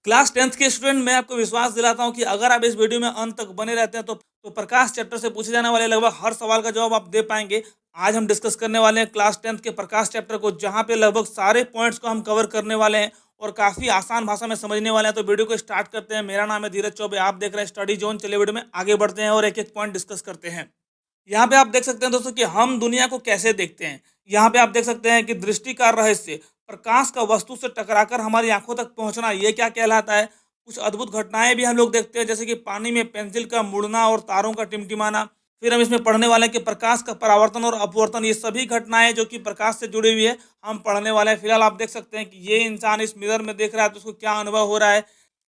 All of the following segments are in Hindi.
क्लास 10th के स्टूडेंट, मैं आपको विश्वास दिलाता हूँ कि अगर आप इस वीडियो में अंत तक बने रहते हैं तो प्रकाश चैप्टर से पूछे जाने वाले लगभग हर सवाल का जवाब आप दे पाएंगे। आज हम डिस्कस करने वाले हैं क्लास 10th के प्रकाश चैप्टर को, जहाँ पे लगभग सारे पॉइंट्स को हम कवर करने वाले हैं और काफ़ी आसान भाषा में समझने वाले हैं। तो वीडियो को स्टार्ट करते हैं। मेरा नाम है धीरज चौबे, आप देख रहे हैं स्टडी जोन। चलिए वीडियो में आगे बढ़ते हैं और एक एक पॉइंट डिस्कस करते हैं। यहाँ पे आप देख सकते हैं दोस्तों कि हम दुनिया को कैसे देखते हैं। यहाँ पे आप देख सकते हैं कि दृष्टि का रहस्य, प्रकाश का वस्तु से टकराकर हमारी आंखों तक पहुंचना, ये क्या कहलाता है। कुछ अद्भुत घटनाएं भी हम लोग देखते हैं, जैसे कि पानी में पेंसिल का मुड़ना और तारों का टिमटिमाना। फिर हम इसमें पढ़ने वाले हैं कि प्रकाश का परावर्तन और अपवर्तन, ये सभी घटनाएं जो कि प्रकाश से जुड़ी हुई है, हम पढ़ने वाले हैं। फिलहाल आप देख सकते हैं कि ये इंसान इस मिरर में देख रहा है तो उसको क्या अनुभव हो रहा है।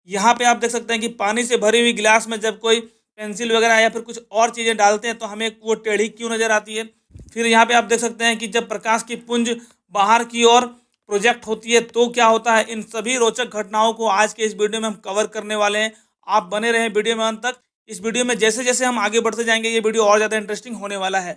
यहाँ पे आप देख सकते हैं कि पानी से भरी हुई गिलास में जब कोई पेंसिल वगैरह या फिर कुछ और चीज़ें डालते हैं तो हमें वो टेढ़ी क्यों नज़र आती है। फिर यहाँ पे आप देख सकते हैं कि जब प्रकाश की पुंज बाहर की ओर प्रोजेक्ट होती है तो क्या होता है। इन सभी रोचक घटनाओं को आज के इस वीडियो में हम कवर करने वाले हैं। आप बने रहें वीडियो में अंत तक। इस वीडियो में जैसे जैसे हम आगे बढ़ते जाएंगे ये वीडियो और ज़्यादा इंटरेस्टिंग होने वाला है।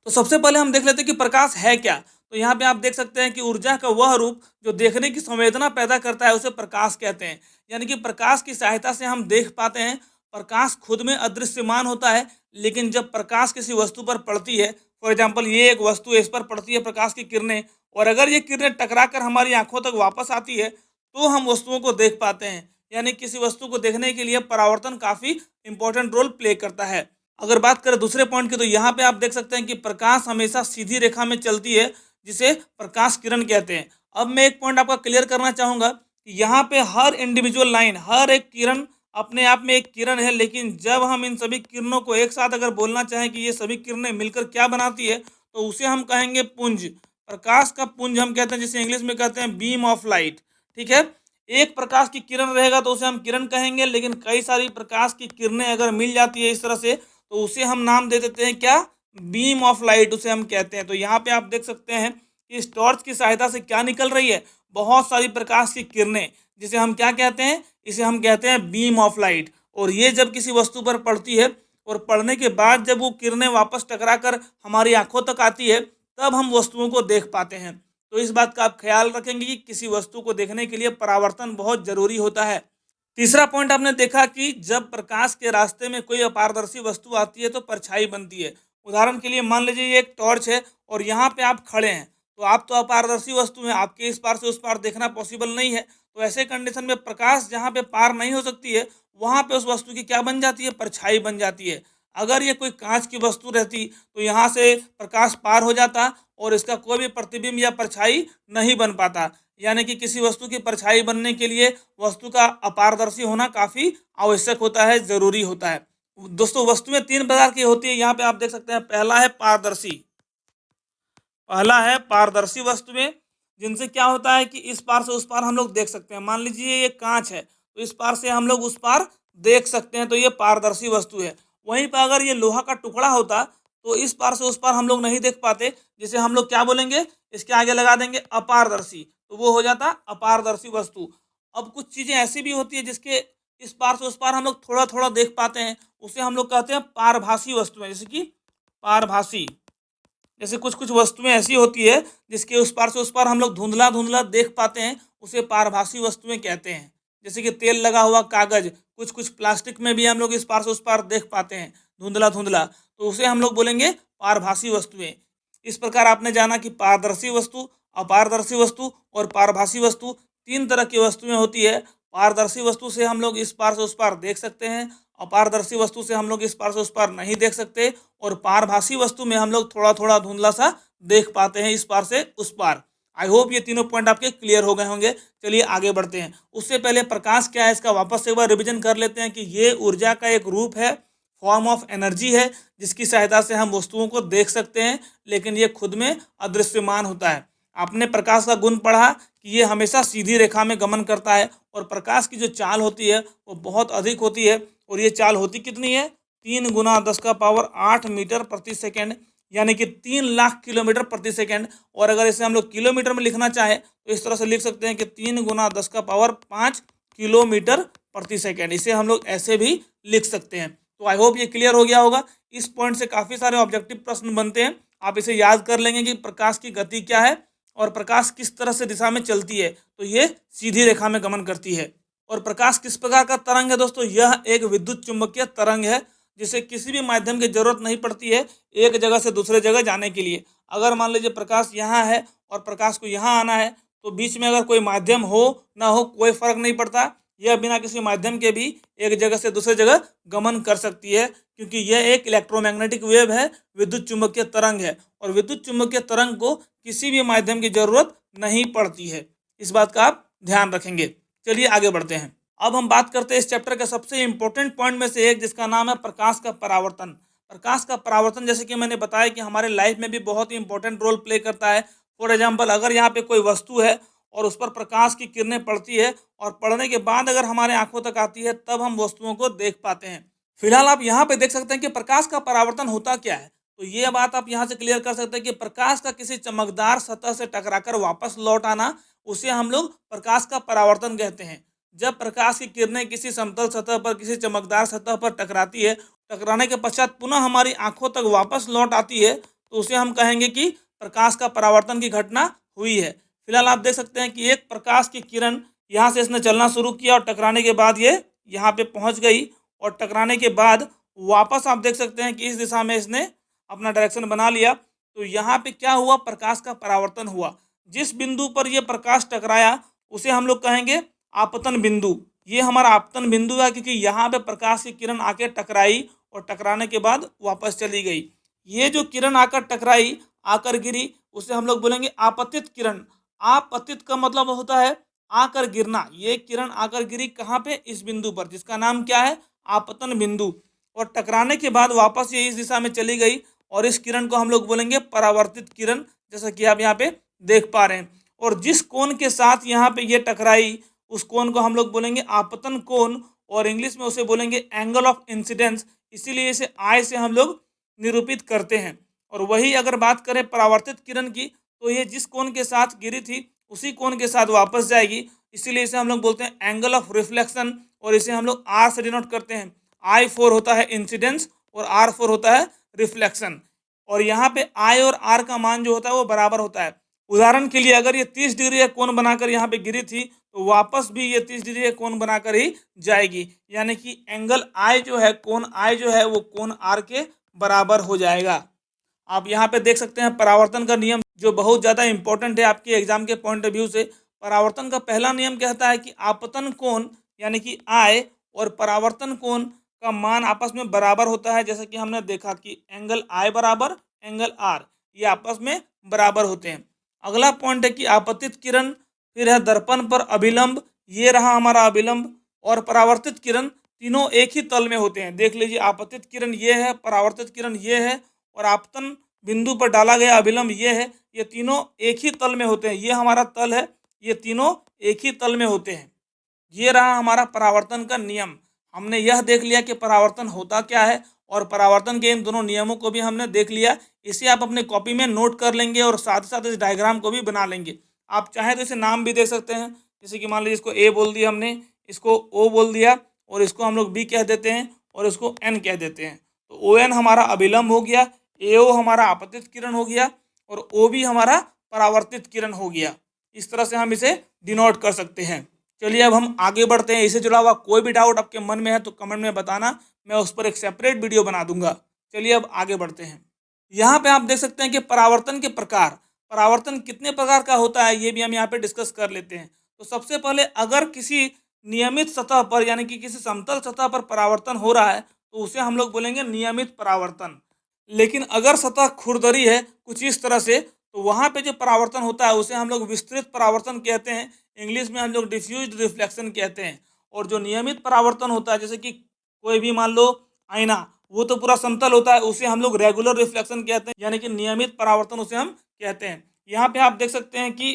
तो सबसे पहले हम देख लेते हैं कि प्रकाश है क्या। तो यहाँ पे आप देख सकते हैं कि ऊर्जा का वह रूप जो देखने की संवेदना पैदा करता है उसे प्रकाश कहते हैं। यानी कि प्रकाश की सहायता से हम देख पाते हैं। प्रकाश खुद में अदृश्यमान होता है, लेकिन जब प्रकाश किसी वस्तु पर पड़ती है, फॉर एग्जाम्पल ये एक वस्तु है, इस पर पड़ती है प्रकाश की किरणें, और अगर ये किरणें टकरा कर हमारी आंखों तक वापस आती है तो हम वस्तुओं को देख पाते हैं। यानी किसी वस्तु को देखने के लिए परावर्तन काफ़ी इंपॉर्टेंट रोल प्ले करता है। अगर बात करें दूसरे पॉइंट की, तो यहाँ पे आप देख सकते हैं कि प्रकाश हमेशा सीधी रेखा में चलती है, जिसे प्रकाश किरण कहते हैं। अब मैं एक पॉइंट आपका क्लियर करना चाहूँगा कि यहाँ पे हर इंडिविजुअल लाइन, हर एक किरण अपने आप में एक किरण है, लेकिन जब हम इन सभी किरणों को एक साथ अगर बोलना चाहें कि ये सभी किरणें मिलकर क्या बनाती है, तो उसे हम कहेंगे पुंज। प्रकाश का पुंज हम कहते हैं, जिसे इंग्लिश में कहते हैं बीम ऑफ लाइट। ठीक है। एक प्रकाश की किरण रहेगा तो उसे हम किरण कहेंगे, लेकिन कई सारी प्रकाश की किरणें अगर मिल जाती है इस तरह से तो उसे हम नाम दे देते हैं क्या, बीम ऑफ लाइट उसे हम कहते हैं। तो यहाँ पे आप देख सकते हैं कि इस टॉर्च की सहायता से क्या निकल रही है, बहुत सारी प्रकाश की किरणें, जिसे हम क्या कहते हैं, इसे हम कहते हैं बीम ऑफ लाइट। और ये जब किसी वस्तु पर पड़ती है और पड़ने के बाद जब वो किरणें वापस टकरा कर हमारी आंखों तक आती है, तब हम वस्तुओं को देख पाते हैं। तो इस बात का आप ख्याल रखेंगे कि किसी वस्तु को देखने के लिए परावर्तन बहुत जरूरी होता है। तीसरा पॉइंट आपने देखा कि जब प्रकाश के रास्ते में कोई अपारदर्शी वस्तु आती है तो परछाई बनती है। उदाहरण के लिए मान लीजिए ये एक टॉर्च है और यहाँ पे आप खड़े हैं, तो आप तो अपारदर्शी वस्तु हैं, आपके इस पार से उस पार देखना पॉसिबल नहीं है। तो ऐसे कंडीशन में प्रकाश जहाँ पे पार नहीं हो सकती है, वहाँ पे उस वस्तु की क्या बन जाती है, परछाई बन जाती है। अगर ये कोई कांच की वस्तु रहती तो यहाँ से प्रकाश पार हो जाता और इसका कोई भी प्रतिबिंब या परछाई नहीं बन पाता। यानी कि किसी वस्तु की परछाई बनने के लिए वस्तु का अपारदर्शी होना काफ़ी आवश्यक होता है, ज़रूरी होता है। दोस्तों, वस्तुएं तीन प्रकार की होती है, यहाँ पे आप देख सकते हैं। पहला है पारदर्शी। पहला है पारदर्शी वस्तुएं, जिनसे क्या होता है कि इस पार से उस पार हम लोग देख सकते हैं। मान लीजिए ये कांच है तो इस पार से हम लोग उस पार देख सकते हैं, तो ये पारदर्शी वस्तु है। वहीं पर अगर ये लोहा का टुकड़ा होता तो इस पार से उस पार हम लोग नहीं देख पाते, जिसे हम लोग क्या बोलेंगे, इसके आगे लगा देंगे अपारदर्शी, तो वो हो जाता अपारदर्शी वस्तु। अब कुछ चीज़ें ऐसी भी होती है जिसके इस पार से उस पार हम लोग थोड़ा थोड़ा देख पाते हैं, उसे हम लोग कहते हैं पारभासी वस्तुएं। जैसे कि पारभासी, जैसे कुछ कुछ वस्तुएं ऐसी होती है जिसके उस पार से उस पार हम लोग धुंधला धुंधला देख पाते हैं, उसे पारभासी वस्तुएं कहते हैं। जैसे कि तेल लगा हुआ कागज, कुछ कुछ प्लास्टिक में भी हम लोग इस पार से उस पार देख पाते हैं धुंधला धुंधला, तो उसे हम लोग बोलेंगे पारभासी वस्तुएं। इस प्रकार आपने जाना कि पारदर्शी वस्तु, अपारदर्शी वस्तु और पारभासी वस्तु, तीन तरह की वस्तुएं होती है। पारदर्शी वस्तु से हम लोग इस पार से उस पार देख सकते हैं, अपारदर्शी वस्तु से हम लोग इस पार से उस पार नहीं देख सकते, और पारभासी वस्तु में हम लोग थोड़ा थोड़ा धुंधला सा देख पाते हैं इस पार से उस पार। आई होप ये तीनों पॉइंट आपके क्लियर हो गए होंगे। चलिए आगे बढ़ते हैं। उससे पहले प्रकाश क्या है इसका वापस से एक बार रिविजन कर लेते हैं कि ये ऊर्जा का एक रूप है, फॉर्म ऑफ एनर्जी है, जिसकी सहायता से हम वस्तुओं को देख सकते हैं, लेकिन ये खुद में अदृश्यमान होता है। आपने प्रकाश का गुण पढ़ा कि ये हमेशा सीधी रेखा में गमन करता है और प्रकाश की जो चाल होती है वो बहुत अधिक होती है। और ये चाल होती कितनी है, 3 × 10⁸ मीटर प्रति सेकेंड, यानी कि 3 लाख किलोमीटर प्रति सेकेंड। और अगर इसे हम लोग किलोमीटर में लिखना चाहें तो इस तरह से लिख सकते हैं कि 3 × 10⁵ किलोमीटर प्रति सेकेंड। इसे हम लोग ऐसे भी लिख सकते हैं। तो आई होप ये क्लियर हो गया होगा। इस पॉइंट से काफ़ी सारे ऑब्जेक्टिव प्रश्न बनते हैं, आप इसे याद कर लेंगे कि प्रकाश की गति क्या है और प्रकाश किस तरह से दिशा में चलती है। तो ये सीधी रेखा में गमन करती है। और प्रकाश किस प्रकार का तरंग है दोस्तों? यह एक विद्युत चुम्बकीय तरंग है, जिसे किसी भी माध्यम की जरूरत नहीं पड़ती है एक जगह से दूसरे जगह जाने के लिए। अगर मान लीजिए प्रकाश यहाँ है और प्रकाश को यहाँ आना है, तो बीच में अगर कोई माध्यम हो ना हो कोई फर्क नहीं पड़ता, यह बिना किसी माध्यम के भी एक जगह से दूसरे जगह गमन कर सकती है, क्योंकि यह एक इलेक्ट्रोमैग्नेटिक वेव है, विद्युत चुम्बकीय तरंग है, और विद्युत चुम्बकीय तरंग को किसी भी माध्यम की जरूरत नहीं पड़ती है। इस बात का आप ध्यान रखेंगे। चलिए आगे बढ़ते हैं। अब हम बात करते हैं इस चैप्टर के सबसे इंपॉर्टेंट पॉइंट में से एक, जिसका नाम है प्रकाश का परावर्तन। प्रकाश का परावर्तन, जैसे कि मैंने बताया कि हमारे लाइफ में भी बहुत ही इंपॉर्टेंट रोल प्ले करता है। फॉर एग्जाम्पल, अगर यहाँ पे कोई वस्तु है और उस पर प्रकाश की किरणें पड़ती है और पड़ने के बाद अगर हमारे आंखों तक आती है, तब हम वस्तुओं को देख पाते हैं। फिलहाल आप यहाँ पे देख सकते हैं कि प्रकाश का परावर्तन होता क्या है। तो ये बात आप यहाँ से क्लियर कर सकते हैं कि प्रकाश का किसी चमकदार सतह से टकराकर वापस लौट आना, उसे हम लोग प्रकाश का परावर्तन कहते हैं। जब प्रकाश की किरणें किसी समतल सतह पर, किसी चमकदार सतह पर टकराती है, टकराने के पश्चात पुनः हमारी आंखों तक वापस लौट आती है, तो उसे हम कहेंगे कि प्रकाश का परावर्तन की घटना हुई है। फिलहाल आप देख सकते हैं कि एक प्रकाश की किरण यहाँ से इसने चलना शुरू किया और टकराने के बाद ये यहाँ पे पहुँच गई, और टकराने के बाद वापस आप देख सकते हैं कि इस दिशा में इसने अपना डायरेक्शन बना लिया। तो यहाँ पे क्या हुआ? प्रकाश का परावर्तन हुआ। जिस बिंदु पर यह प्रकाश टकराया उसे हम लोग कहेंगे आपतन बिंदु। ये हमारा आपतन बिंदु है, क्योंकि यहाँ पे प्रकाश की किरण आके टकराई और टकराने के बाद वापस चली गई। ये जो किरण आकर टकराई, आकर गिरी, उसे हम लोग बोलेंगे आपतित किरण। आपतित का मतलब होता है आकर गिरना। ये किरण आकर गिरी कहाँ पे? इस बिंदु पर, जिसका नाम क्या है? आपतन बिंदु। और टकराने के बाद वापस ये इस दिशा में चली गई, और इस किरण को हम लोग बोलेंगे परावर्तित किरण, जैसा कि आप यहाँ पे देख पा रहे हैं। और जिस कोण के साथ यहाँ पे ये टकराई, उस कोण को हम लोग बोलेंगे आपतन कोण, और इंग्लिश में उसे बोलेंगे एंगल ऑफ इंसिडेंस। इसीलिए इसे आई से हम लोग निरूपित करते हैं। और वही अगर बात करें परावर्तित किरण की, तो ये जिस कोण के साथ गिरी थी उसी कोण के साथ वापस जाएगी, इसीलिए इसे हम लोग बोलते हैं एंगल ऑफ रिफ्लेक्शन, और इसे हम लोग आर से डिनोट करते हैं। I4 होता है इंसिडेंस और R4 होता है रिफ्लेक्शन। और यहाँ पे I और R का मान जो होता है वो बराबर होता है। उदाहरण के लिए, अगर ये 30 डिग्री का कोण बनाकर यहाँ पे गिरी थी, तो वापस भी ये 30 डिग्री का कोण बनाकर ही जाएगी, यानी कि एंगल I जो है, कोण I जो है, वो कोण R के बराबर हो जाएगा। आप यहाँ पे देख सकते हैं परावर्तन का नियम, जो बहुत ज़्यादा इंपॉर्टेंट है आपके एग्जाम के पॉइंट ऑफ व्यू से। परावर्तन का पहला नियम कहता है कि आपतन कोण यानी कि I और परावर्तन कोण का मान आपस में बराबर होता है। जैसा कि हमने देखा कि एंगल I बराबर एंगल R, ये आपस में बराबर होते हैं। अगला पॉइंट है कि आपतित किरण, फिर है दर्पण पर अभिलंब, ये रहा हमारा अभिलंब, और परावर्तित किरण, तीनों एक ही तल में होते हैं। देख लीजिए, आपतित किरण ये है, परावर्तित किरण ये है, और आपतन बिंदु पर डाला गया अभिलंब ये है। ये तीनों एक ही तल में होते हैं। ये हमारा तल है, ये तीनों एक ही तल में होते हैं। ये रहा हमारा परावर्तन का नियम। हमने यह देख लिया कि परावर्तन होता क्या है, और परावर्तन के इन दोनों नियमों को भी हमने देख लिया। इसे आप अपने कॉपी में नोट कर लेंगे और साथ ही साथ इस डायग्राम को भी बना लेंगे। आप चाहें तो इसे नाम भी दे सकते हैं, जैसे कि मान लीजिए इसको ए बोल दिया हमने, इसको ओ बोल दिया, और इसको हम लोग बी कह देते हैं, और इसको एन कह देते हैं। तो ओ एन हमारा अभिलंब हो गया, ए ओ हमारा आपतित किरण हो गया, और ओ बी हमारा परावर्तित किरण हो गया। इस तरह से हम इसे डिनोट कर सकते हैं। चलिए अब हम आगे बढ़ते हैं। इससे जुड़ा हुआ कोई भी डाउट आपके मन में है तो कमेंट में बताना, मैं उस पर एक सेपरेट वीडियो बना दूंगा। चलिए अब आगे बढ़ते हैं। यहाँ पे आप देख सकते हैं कि परावर्तन के प्रकार, परावर्तन कितने प्रकार का होता है, ये भी हम यहाँ पे डिस्कस कर लेते हैं। तो सबसे पहले, अगर किसी नियमित सतह पर यानी कि किसी समतल सतह पर परावर्तन हो रहा है, तो उसे हम लोग बोलेंगे नियमित परावर्तन। लेकिन अगर सतह खुरदरी है कुछ इस तरह से, तो वहाँ पे जो परावर्तन होता है उसे हम लोग विस्तृत परावर्तन कहते हैं। इंग्लिश में हम लोग डिफ्यूज्ड रिफ्लेक्शन कहते हैं। और जो नियमित परावर्तन होता है, जैसे कि कोई भी मान लो आईना, वो तो पूरा समतल होता है, उसे हम लोग रेगुलर रिफ्लेक्शन कहते हैं, यानी कि नियमित परावर्तन उसे हम कहते हैं। यहाँ पे आप देख सकते हैं कि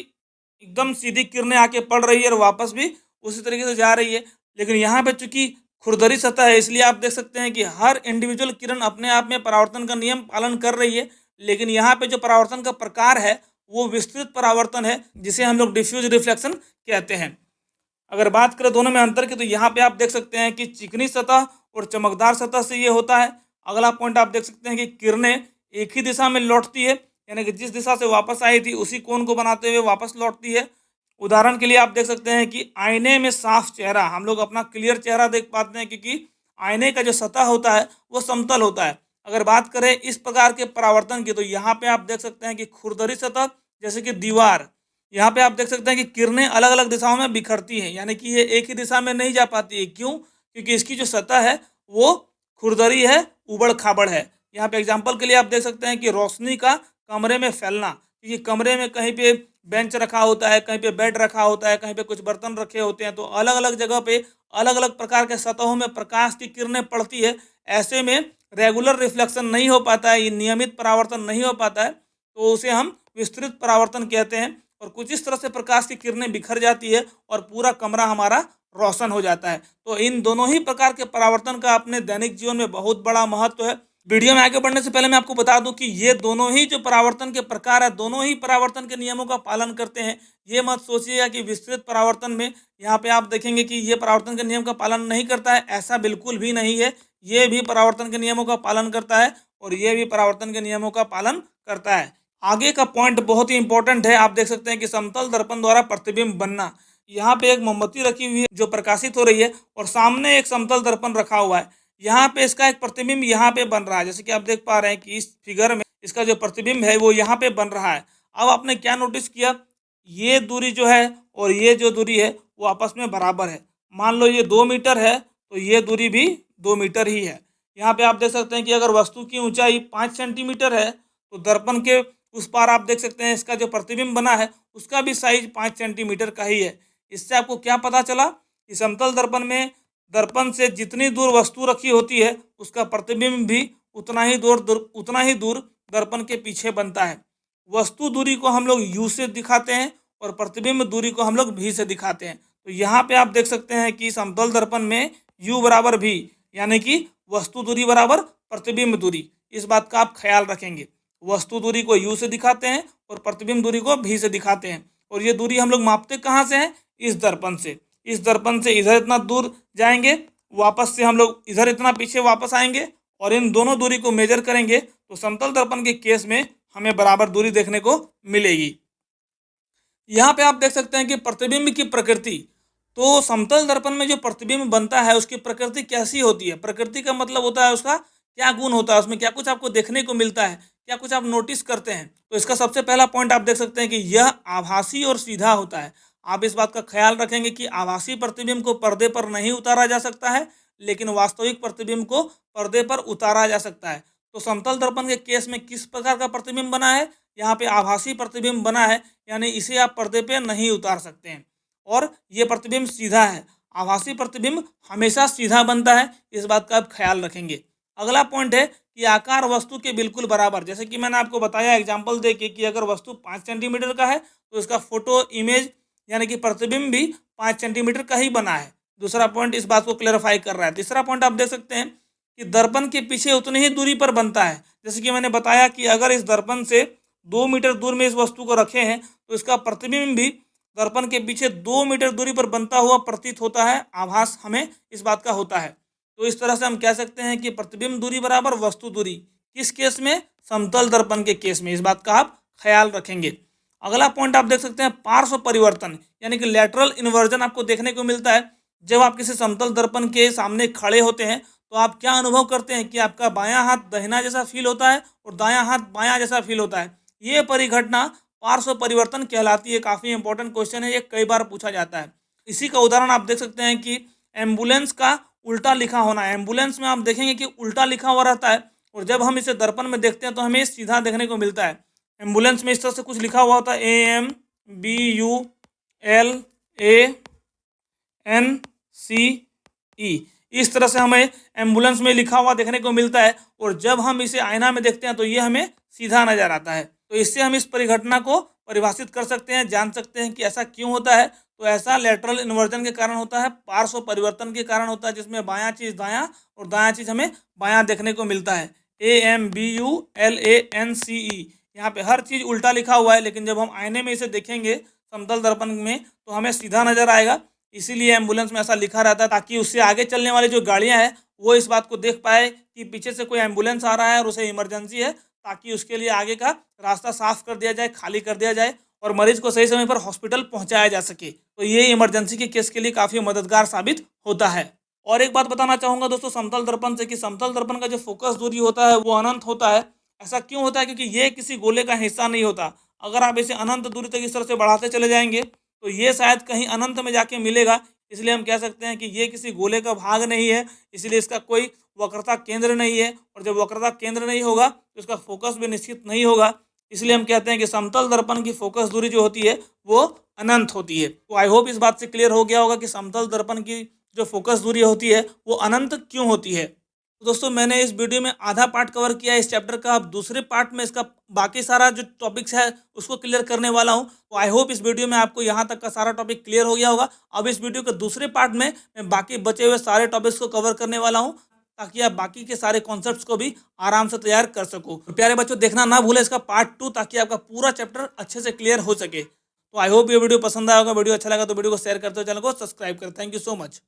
एकदम सीधी किरणें आके पड़ रही है और वापस भी उसी तरीके से जा रही है। लेकिन यहाँ पे चूंकि खुरदरी सतह है, इसलिए आप देख सकते हैं कि हर इंडिविजुअल किरण अपने आप में परावर्तन का नियम पालन कर रही है। लेकिन यहाँ पे जो परावर्तन का प्रकार है वो विस्तृत परावर्तन है, जिसे हम लोग डिफ्यूज रिफ्लेक्शन कहते हैं। अगर बात करें दोनों में अंतर की, तो यहाँ पे आप देख सकते हैं कि चिकनी सतह और चमकदार सतह से ये होता है। अगला पॉइंट आप देख सकते हैं कि किरणें एक ही दिशा में लौटती है, यानी कि जिस दिशा से वापस आई थी उसी कोण को बनाते हुए वापस लौटती है। उदाहरण के लिए आप देख सकते हैं कि आईने में साफ चेहरा, हम लोग अपना क्लियर चेहरा देख पाते हैं क्योंकि आईने का जो सतह होता है वो समतल होता है। अगर बात करें इस प्रकार के परावर्तन की, तो यहाँ पे आप देख सकते हैं कि खुरदरी सतह जैसे कि दीवार, यहाँ पे आप देख सकते हैं कि किरणें अलग अलग दिशाओं में बिखरती हैं, यानी कि ये एक ही दिशा में नहीं जा पाती है। क्यों? क्योंकि इसकी जो सतह है वो खुरदरी है, उबड़ खाबड़ है। यहाँ पे एग्जाम्पल के लिए आप देख सकते हैं कि रोशनी का कमरे में फैलना, क्योंकि कमरे में कहीं पे बेंच रखा होता है, कहीं पे बेड रखा होता है, कहीं पे कुछ बर्तन रखे होते हैं, तो अलग अलग जगह पे अलग अलग प्रकार के सतहों में प्रकाश की किरणें पड़ती है। ऐसे में रेगुलर रिफ्लेक्शन नहीं हो पाता है, ये नियमित परावर्तन नहीं हो पाता है, तो उसे हम विस्तृत परावर्तन कहते हैं। और कुछ इस तरह से प्रकाश की किरणें बिखर जाती है और पूरा कमरा हमारा रोशन हो जाता है। तो इन दोनों ही प्रकार के परावर्तन का अपने दैनिक जीवन में बहुत बड़ा महत्व है। वीडियो में आगे बढ़ने से पहले मैं आपको बता दूं कि ये दोनों ही जो परावर्तन के प्रकार है, दोनों ही परावर्तन के नियमों का पालन करते हैं। ये मत सोचिएगा कि विस्तृत परावर्तन में यहाँ पे आप देखेंगे कि ये परावर्तन के नियम का पालन नहीं करता है, ऐसा बिल्कुल भी नहीं है। ये भी परावर्तन के नियमों का पालन करता है और ये भी परावर्तन के नियमों का पालन करता है। आगे का पॉइंट बहुत ही इंपॉर्टेंट है। आप देख सकते हैं कि समतल दर्पण द्वारा प्रतिबिंब बनना। यहाँ पे एक मोमबत्ती रखी हुई है जो प्रकाशित हो रही है और सामने एक समतल दर्पण रखा हुआ है। यहाँ पे इसका एक प्रतिबिंब यहाँ पे बन रहा है, जैसे कि आप देख पा रहे हैं कि इस फिगर में इसका जो प्रतिबिंब है वो यहाँ पे बन रहा है। अब आपने क्या नोटिस किया, ये दूरी जो है और ये जो दूरी है वो आपस में बराबर है। मान लो ये 2 मीटर है तो ये दूरी भी 2 मीटर ही है। यहाँ पे आप देख सकते हैं कि अगर वस्तु की ऊंचाई 5 सेंटीमीटर है तो दर्पण के उस पार आप देख सकते हैं इसका जो प्रतिबिंब बना है उसका भी साइज 5 सेंटीमीटर का ही है। इससे आपको क्या पता चला कि समतल दर्पण में दर्पण से जितनी दूर वस्तु रखी होती है उसका प्रतिबिंब भी उतना ही दूर दर्पण के पीछे बनता है। वस्तु दूरी को हम लोग यू से दिखाते हैं और प्रतिबिंब दूरी को हम लोग भी से दिखाते हैं। तो यहाँ पे आप देख सकते हैं कि समतल दर्पण में यू बराबर भी, यानी कि वस्तु दूरी बराबर प्रतिबिंब दूरी। इस बात का आप ख्याल रखेंगे। वस्तु दूरी को यू से दिखाते हैं और प्रतिबिंब दूरी को भी से दिखाते हैं। और ये दूरी हम लोग मापते कहाँ से हैं? इस दर्पण से। इस दर्पण से इधर इतना दूर जाएंगे, वापस से हम लोग इधर इतना पीछे वापस आएंगे और इन दोनों दूरी को मेजर करेंगे तो समतल दर्पण के केस में हमें बराबर दूरी देखने को मिलेगी। यहाँ पे आप देख सकते हैं कि प्रतिबिंब की प्रकृति, तो समतल दर्पण में जो प्रतिबिंब बनता है उसकी प्रकृति कैसी होती है? प्रकृति का मतलब होता है उसका क्या गुण होता है, उसमें क्या कुछ आपको देखने को मिलता है, क्या कुछ आप नोटिस करते हैं। तो इसका सबसे पहला पॉइंट आप देख सकते हैं कि यह आभासी और सीधा होता है। आप इस बात का ख्याल रखेंगे कि आभासी प्रतिबिंब को पर्दे पर नहीं उतारा जा सकता है, लेकिन वास्तविक प्रतिबिंब को पर्दे पर उतारा जा सकता है। तो समतल दर्पण के केस में किस प्रकार का प्रतिबिंब बना है? यहाँ पे आभासी प्रतिबिंब बना है, यानी इसे आप पर्दे पे नहीं उतार सकते हैं। और ये प्रतिबिंब सीधा है। आभासी प्रतिबिंब हमेशा सीधा बनता है, इस बात का आप ख्याल रखेंगे। अगला पॉइंट है कि आकार वस्तु के बिल्कुल बराबर। जैसे कि मैंने आपको बताया एग्जाम्पल दे के कि अगर वस्तु 5 सेंटीमीटर का है तो इसका फोटो इमेज यानी कि प्रतिबिंब भी 5 सेंटीमीटर का ही बना है। दूसरा पॉइंट इस बात को क्लेरिफाई कर रहा है। तीसरा पॉइंट आप देख सकते हैं कि दर्पण के पीछे उतनी ही दूरी पर बनता है। जैसे कि मैंने बताया कि अगर इस दर्पण से 2 मीटर दूर में इस वस्तु को रखे हैं तो इसका प्रतिबिंब भी दर्पण के पीछे 2 मीटर दूरी पर बनता हुआ प्रतीत होता है। आभास हमें इस बात का होता है। तो इस तरह से हम कह सकते हैं कि प्रतिबिंब दूरी बराबर वस्तु दूरी। किस केस में? समतल दर्पण के केस में। इस बात का आप ख्याल रखेंगे। अगला पॉइंट आप देख सकते हैं पार्श्व परिवर्तन, यानी कि लैटरल इन्वर्जन आपको देखने को मिलता है। जब आप किसी समतल दर्पण के सामने खड़े होते हैं तो आप क्या अनुभव करते हैं कि आपका बायां हाथ दाहिना जैसा फील होता है और दायां हाथ बायां जैसा फील होता है। ये परिघटना पार्श्व परिवर्तन कहलाती है। काफ़ी इंपॉर्टेंट क्वेश्चन है, ये कई बार पूछा जाता है। इसी का उदाहरण आप देख सकते हैं कि एम्बुलेंस का उल्टा लिखा होना। एम्बुलेंस में आप देखेंगे कि उल्टा लिखा हुआ रहता है और जब हम इसे दर्पण में देखते हैं तो हमें सीधा देखने को मिलता है। एम्बुलेंस में इस तरह से कुछ लिखा हुआ होता है, AMBULANCE। इस तरह से हमें एम्बुलेंस में लिखा हुआ देखने को मिलता है और जब हम इसे आईना में देखते हैं तो ये हमें सीधा नजर आता है। तो इससे हम इस परिघटना को परिभाषित कर सकते हैं, जान सकते हैं कि ऐसा क्यों होता है। तो ऐसा लेटरल इन्वर्जन के कारण होता है, पार्श्व परिवर्तन के कारण होता है, जिसमें बायां चीज़ दायां और दायां चीज़ हमें बायां देखने को मिलता है। AMBULANCE। यहाँ पे हर चीज़ उल्टा लिखा हुआ है, लेकिन जब हम आईने में इसे देखेंगे समतल दर्पण में तो हमें सीधा नजर आएगा। इसीलिए एम्बुलेंस में ऐसा लिखा रहता है ताकि उससे आगे चलने वाली जो गाड़ियाँ हैं वो इस बात को देख पाए कि पीछे से कोई एम्बुलेंस आ रहा है और उसे इमरजेंसी है, ताकि उसके लिए आगे का रास्ता साफ कर दिया जाए, खाली कर दिया जाए और मरीज को सही समय पर हॉस्पिटल पहुंचाया जा सके। तो ये इमरजेंसी के केस के लिए काफ़ी मददगार साबित होता है। और एक बात बताना चाहूँगा दोस्तों समतल दर्पण से कि समतल दर्पण का जो फोकस दूरी होता है वो अनंत होता है। ऐसा क्यों होता है? क्योंकि ये किसी गोले का हिस्सा नहीं होता। अगर आप इसे अनंत दूरी तक इस तरह से बढ़ाते चले जाएंगे तो ये शायद कहीं अनंत में जाके मिलेगा। इसलिए हम कह सकते हैं कि ये किसी गोले का भाग नहीं है, इसलिए इसका कोई वक्रता केंद्र नहीं है। और जब वक्रता केंद्र नहीं होगा तो इसका फोकस भी निश्चित नहीं होगा। इसलिए हम कहते हैं कि समतल दर्पण की फोकस दूरी जो होती है वो अनंत होती है। तो आई होप इस बात से क्लियर हो गया होगा कि समतल दर्पण की जो फोकस दूरी होती है वो अनंत क्यों होती है। तो दोस्तों मैंने इस वीडियो में आधा पार्ट कवर किया है इस चैप्टर का। अब दूसरे पार्ट में इसका बाकी सारा जो टॉपिक्स है उसको क्लियर करने वाला हूँ। तो आई होप इस वीडियो में आपको यहाँ तक का सारा टॉपिक क्लियर हो गया होगा। अब इस वीडियो के दूसरे पार्ट में मैं बाकी बचे हुए सारे टॉपिक्स को कवर करने वाला हूँ ताकि आप बाकी के सारे कॉन्सेप्ट्स को भी आराम से तैयार कर सको। तो प्यारे बच्चों देखना ना भूलें इसका पार्ट 2 ताकि आपका पूरा चैप्टर अच्छे से क्लियर हो सके। तो आई होप ये वीडियो पसंद आया होगा। वीडियो अच्छा लगा तो वीडियो को शेयर करते हो, चैनल को सब्सक्राइब करें। Thank you so much.